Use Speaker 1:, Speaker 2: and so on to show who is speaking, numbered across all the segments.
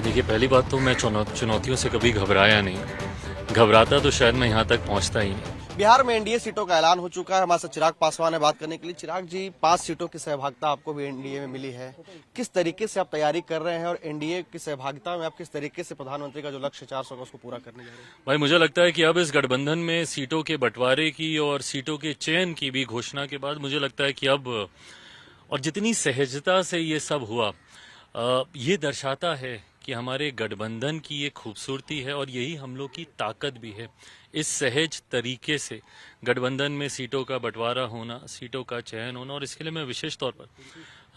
Speaker 1: भाई देखिए, पहली बात तो मैं चुनौतियों से कभी घबराया नहीं। घबराता तो शायद मैं यहाँ तक पहुँचता ही नहीं।
Speaker 2: बिहार में एनडीए सीटों का ऐलान हो चुका है। हमारे साथ चिराग पासवान है बात करने के लिए। चिराग जी, 5 सीटों की सहभागिता आपको भी एनडीए में मिली है। किस तरीके से आप तैयारी कर रहे हैं और एनडीए की सहभागिता में आप किस तरीके से प्रधानमंत्री का जो लक्ष्य 400 का उसको पूरा करने जा रहे हैं?
Speaker 1: भाई मुझे लगता है कि अब इस गठबंधन में सीटों के बंटवारे की और सीटों के चयन की भी घोषणा के बाद मुझे लगता है कि अब और जितनी सहजता से ये सब हुआ, ये दर्शाता है कि हमारे गठबंधन की ये खूबसूरती है और यही हम लोग की ताकत भी है। इस सहज तरीके से गठबंधन में सीटों का बंटवारा होना, सीटों का चयन होना, और इसके लिए मैं विशेष तौर पर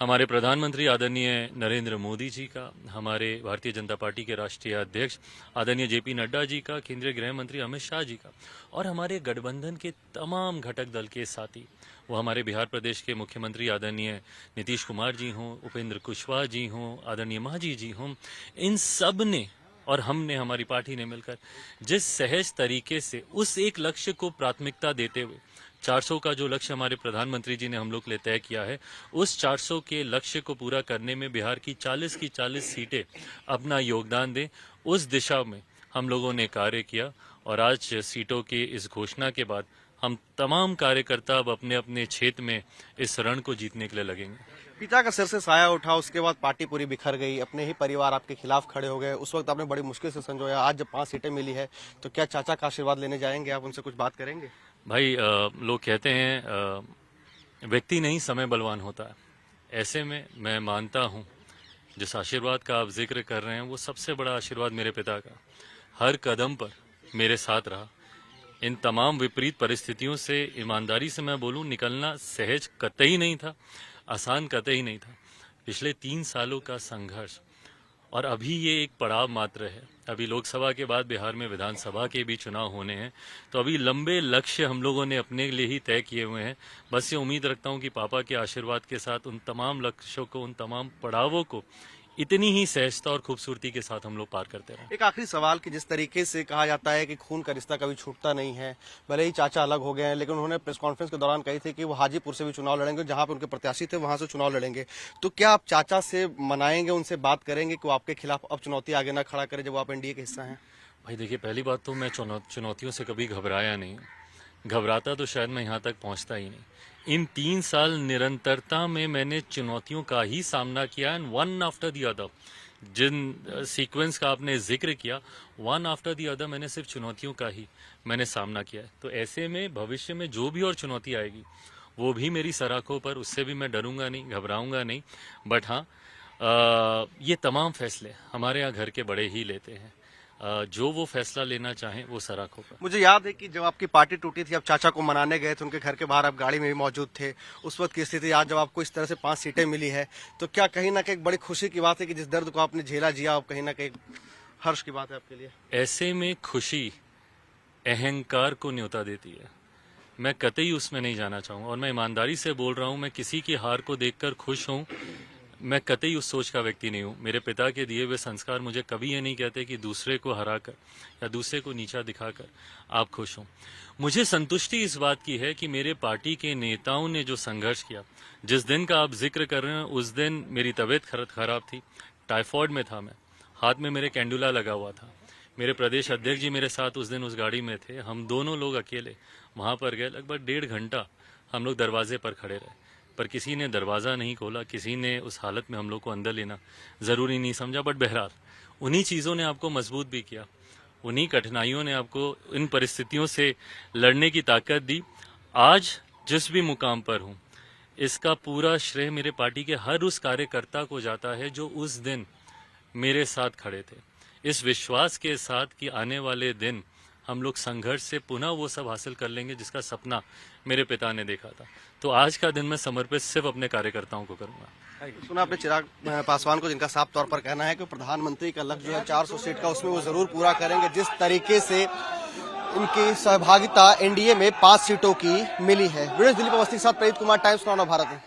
Speaker 1: हमारे प्रधानमंत्री आदरणीय नरेंद्र मोदी जी का, हमारे भारतीय जनता पार्टी के राष्ट्रीय अध्यक्ष आदरणीय जेपी नड्डा जी का, केंद्रीय गृह मंत्री अमित शाह जी का, और हमारे गठबंधन के तमाम घटक दल के साथी, वो हमारे बिहार प्रदेश के मुख्यमंत्री आदरणीय नीतीश कुमार जी हों, उपेंद्र कुशवाहा जी हों, आदरणीय मांझी जी हों, इन सब ने और हमने, हमारी पार्टी ने मिलकर जिस सहज तरीके से उस एक लक्ष्य को प्राथमिकता देते हुए 400 का जो लक्ष्य हमारे प्रधानमंत्री जी ने हम लोग के लिए तय किया है, उस 400 के लक्ष्य को पूरा करने में बिहार की 40 सीटें अपना योगदान दें, उस दिशा में हम लोगों ने कार्य किया। और आज सीटों की इस घोषणा के बाद हम तमाम कार्यकर्ता अब अपने अपने क्षेत्र में इस रण को जीतने के लिए लगेंगे।
Speaker 2: पिता का सिर से साया उठा, उसके बाद पार्टी पूरी बिखर गई, अपने ही परिवार आपके खिलाफ खड़े हो गए। उस वक्त आपने बड़ी मुश्किल से संजोया। आज जब 5 सीटें मिली है तो क्या चाचा का आशीर्वाद लेने जाएंगे आप, उनसे कुछ बात करेंगे?
Speaker 1: भाई लोग कहते हैं व्यक्ति नहीं समय बलवान होता है। ऐसे में मैं मानता हूं जिस आशीर्वाद का आप जिक्र कर रहे हैं वो सबसे बड़ा आशीर्वाद मेरे पिता का हर कदम पर मेरे साथ रहा। इन तमाम विपरीत परिस्थितियों से ईमानदारी से मैं बोलूं, निकलना सहज कतई नहीं था, आसान कतई नहीं था। पिछले 3 सालों का संघर्ष, और अभी ये एक पड़ाव मात्र है। अभी लोकसभा के बाद बिहार में विधानसभा के भी चुनाव होने हैं, तो अभी लंबे लक्ष्य हम लोगों ने अपने लिए ही तय किए हुए हैं। बस ये उम्मीद रखता हूं कि पापा के आशीर्वाद के साथ उन तमाम लक्ष्यों को, उन तमाम पड़ावों को इतनी ही सहजता और खूबसूरती के साथ हम लोग पार करते रहें।
Speaker 2: एक आखिरी सवाल कि जिस तरीके से कहा जाता है कि खून का रिश्ता कभी छूटता नहीं है, भले ही चाचा अलग हो गए हैं, लेकिन उन्होंने प्रेस कॉन्फ्रेंस के दौरान कही थी कि वो हाजीपुर से भी चुनाव लड़ेंगे, जहां पर उनके प्रत्याशी थे वहां से चुनाव लड़ेंगे। तो क्या आप चाचा से मनाएंगे, उनसे बात करेंगे कि वो आपके खिलाफ अब चुनौती आगे ना खड़ा करे जब आप एनडीए का हिस्सा हैं?
Speaker 1: भाई देखिए, पहली बात तो मैं चुनौतियों से कभी घबराया नहीं। घबराता तो शायद मैं यहाँ तक पहुँचता ही नहीं। इन 3 साल निरंतरता में मैंने चुनौतियों का ही सामना किया, and one after the other. जिन सीक्वेंस का आपने जिक्र किया, वन आफ्टर द अदर मैंने सिर्फ चुनौतियों का ही मैंने सामना किया है। तो ऐसे में भविष्य में जो भी और चुनौती आएगी वो भी मेरी सराखों पर, उससे भी मैं डरूंगा नहीं, घबराऊंगा नहीं। बट हाँ, ये तमाम फैसले हमारे यहाँ घर के बड़े ही लेते हैं। जो वो फैसला लेना चाहें वो सराखों पर।
Speaker 2: मुझे याद है कि जब आपकी पार्टी टूटी थी, आप चाचा को मनाने गए थे, उनके घर के बाहर आप गाड़ी में भी मौजूद थे। उस वक्त की स्थिति, आज जब आपको इस तरह से 5 सीटें मिली है, तो क्या कहीं ना कहीं बड़ी खुशी की बात है कि जिस दर्द को आपने झेला जिया, अब कहीं ना कहीं हर्ष की बात है आपके लिए?
Speaker 1: ऐसे में खुशी अहंकार को न्योता देती है। मैं कतई उसमें नहीं जाना चाहूँगा, और मैं ईमानदारी से बोल रहा हूँ, मैं किसी की हार को देखकर खुश हूँ, मैं कतई उस सोच का व्यक्ति नहीं हूँ। मेरे पिता के दिए हुए संस्कार मुझे कभी ये नहीं कहते कि दूसरे को हराकर या दूसरे को नीचा दिखाकर आप खुश हों। मुझे संतुष्टि इस बात की है कि मेरे पार्टी के नेताओं ने जो संघर्ष किया, जिस दिन का आप जिक्र कर रहे हैं उस दिन मेरी तबीयत खराब थी, टाइफॉइड में था मैं, हाथ में मेरे कैंडुला लगा हुआ था। मेरे प्रदेश अध्यक्ष जी मेरे साथ उस दिन उस गाड़ी में थे। हम दोनों लोग अकेले वहाँ पर गए। लगभग 1.5 घंटा हम लोग दरवाजे पर खड़े रहे, पर किसी ने दरवाज़ा नहीं खोला, किसी ने उस हालत में हम लोग को अंदर लेना ज़रूरी नहीं समझा। बट बहरहाल उन्हीं चीज़ों ने आपको मजबूत भी किया, उन्हीं कठिनाइयों ने आपको इन परिस्थितियों से लड़ने की ताकत दी। आज जिस भी मुकाम पर हूँ, इसका पूरा श्रेय मेरे पार्टी के हर उस कार्यकर्ता को जाता है जो उस दिन मेरे साथ खड़े थे, इस विश्वास के साथ कि आने वाले दिन हम लोग संघर्ष से पुनः वो सब हासिल कर लेंगे जिसका सपना मेरे पिता ने देखा था। तो आज का दिन मैं समर्पित सिर्फ अपने कार्यकर्ताओं को करूंगा।
Speaker 2: सुना आपने चिराग पासवान को, जिनका साफ तौर पर कहना है कि प्रधानमंत्री का लक्ष्य जो है 400 सीट का, उसमें वो जरूर पूरा करेंगे। जिस तरीके से उनकी सहभागिता एनडीए में 5 सीटों की मिली है। ब्रिटिश दिल्ली पर मस्ती के साथ प्रेरित कुमार, टाइम्स नाउ भारत में।